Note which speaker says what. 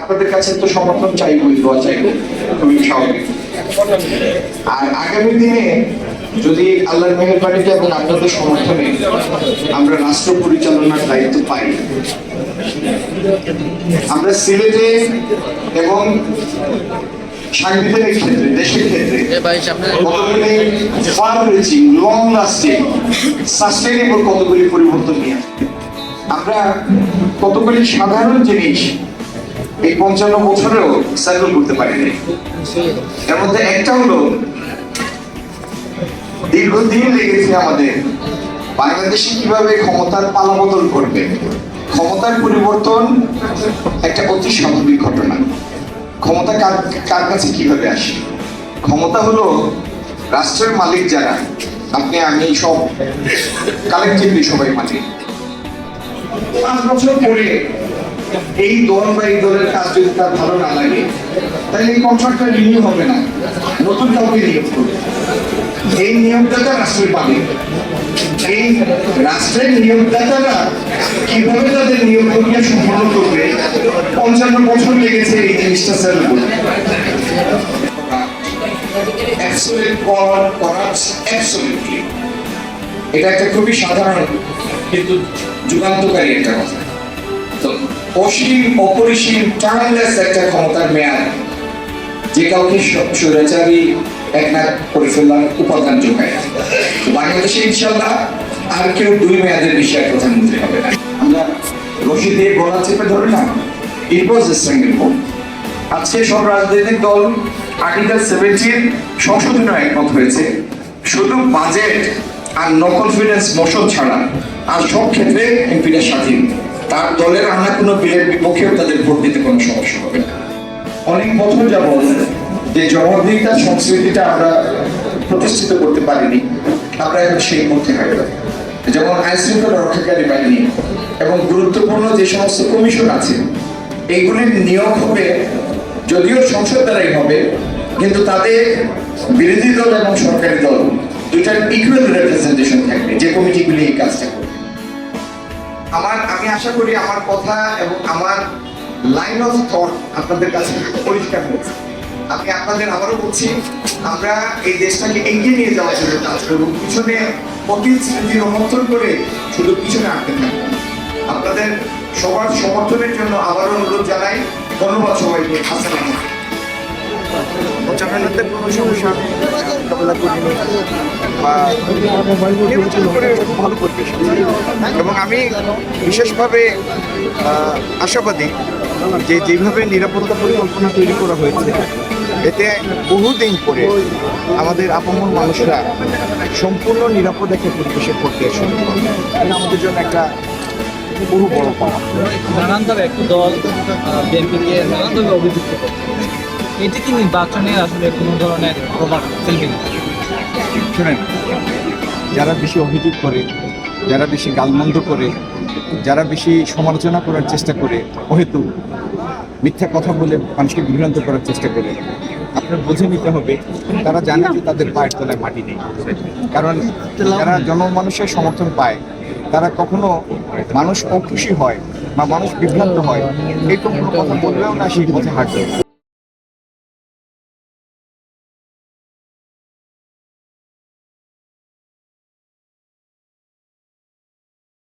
Speaker 1: আপনাদের কাছে তো সমর্থন চাইবই, দোয়া চাইবো, খুবই স্বাভাবিক। আর আগামী দিনে যদি আল্লাহর মেহেরবানিতে এবং আপনাদের সমর্থনে আমরা রাষ্ট্র পরিচালনার দায়িত্ব পাই, আমরা সিলেটে এবং সাংবিধানিক ক্ষেত্রে, দেশের ক্ষেত্রে কতগুলি fur reaching, long lasting, sustainable কতগুলি পরিবর্তন নিয়ে আমরা কতগুলি সাধারণ জিনিস এই 55 বছরেও সার্কেল করতে পারিনি। এর মধ্যে একটা হলো, দীর্ঘদিন লেগেছে আমাদের বাংলাদেশে কিভাবে ক্ষমতার পালাবদল করবে। ক্ষমতার পরিবর্তন একটা অতি স্বাভাবিক ঘটনা। ক্ষমতা কার কাছে কিভাবে আসে? ক্ষমতা হলো রাষ্ট্রের মালিক যারা, আপনি আমি সব কালেকটিভলি সবাই মালিক। 5 বছর পরে এই দল বা এই দলের কাজ যদি তার ভালো না লাগে, তাহলে এই কন্ট্রাক্টটা রিনিউ হবে না, নতুন কাউকে নিয়োগ করবে। এই নিয়োগদাতা রাষ্ট্রের মালিক। এই রাষ্ট্রের নিয়োগদাতারা কিভাবে তাদের নিয়োগ প্রক্রিয়া সম্পন্ন করবে, 55 বছর লেগেছে এই জিনিসটা সেল করতে। এটা একটা খুবই সাধারণ কিন্তু যুগান্তকারী একটা কথা। তো অসীম, অপরিসীম, টার্মলেস একটা ক্ষমতার মেয়াদ যে কাউকে স্বৈরাচারী একনাথ করে ফেলার উপাদান যোগায়। বাংলাদেশে ইনশাল্লাহ আর কেউ 2 মেয়াদের বেশি আর প্রধানমন্ত্রী হবে না। আমরা রশি দিয়ে গলা চেপে ধরে না, ইট ওয়াজ এ সিঙ্গেল ভোট। আজকে সব রাজনৈতিক দল আর্টিকেল 17 সংশোধনে একমত হয়েছে। শুধু বাজেট আর নো কনফিডেন্স মোশন ছাড়া আর সব ক্ষেত্রে এমপিরা স্বাধীন। তার দলের আনা কোনো বিলের বিপক্ষেও তাদের ভোট দিতে কোনো সমস্যা হবে না। অনেক বছর যাবত যে জবাবদিহিতার সংস্কৃতিটা আমরা প্রতিষ্ঠিত করতে পারিনি, আমরা এখন সেই মধ্যে হারিয়ে যাই। যেমন আইন শৃঙ্খলা রক্ষাকারী বাহিনী এবং গুরুত্বপূর্ণ যে সমস্ত কমিশন আছে, এইগুলির নিয়োগ হবে যদিও সংসদ দ্বারাই হবে, কিন্তু তাদের বিরোধী দল এবং সরকারি দল দুইটার ইকুয়াল রিপ্রেজেন্টেশন থাকবে যে কমিটিগুলি এই কাজটা করবে। আমি আশা করি আমার কথা এবং আমার লাইন অফ থট আপনাদের কাছে পরিষ্কার হয়েছে। আমি আপনাদের আবারও বলছি, আমরা এই দেশটাকে এগিয়ে নিয়ে যাওয়ার জন্য কাজ করব। পিছনে অতীত স্মৃতি রোমন্থন করে শুধু পিছনে আটকে থাকবো। আপনাদের সবার সমর্থনের জন্য আবারও অনুরোধ জানাই। ধন্যবাদ সবাইকে। আসসালামু আলাইকুম। কোনো সমস্যা মোকাবেলা করিনি বা নির্বাচন করে ভালো পরিবেশ, এবং আমি বিশেষভাবে আশাবাদী যে যেভাবে নিরাপত্তা পরিকল্পনা তৈরি করা হয়েছে, এতে বহুদিন পরে আমাদের আপামর মানুষরা সম্পূর্ণ নিরাপদ একটা পরিবেশে পড়তে শুরু করবে। এটা আমাদের জন্য একটা বহু বড় পাওয়া।
Speaker 2: নানানভাবে একটি দল বিএনপিকে নানানভাবে অভিযুক্ত করছে, এটি কি নির্বাচনে আসলে কোনো ধরনের প্রভাব ফেলবে না?
Speaker 3: শোনেন, যারা বেশি অভিযোগ করে, যারা বেশি গালমন্দ করে, যারা বেশি সমালোচনা করার চেষ্টা করে, অহেতু মিথ্যা কথা বলে মানুষকে বিভ্রান্ত করার চেষ্টা করে, আপনার বুঝে নিতে হবে তারা জানে যে তাদের পায়ের তলায় মাটি নেই। কারণ যারা জনমানুষের সমর্থন পায়, তারা কখনো মানুষ অখুশি হয় বা মানুষ বিভ্রান্ত হয় এই কোনো কথা বলবেও না, সেই পথে হাঁটবে।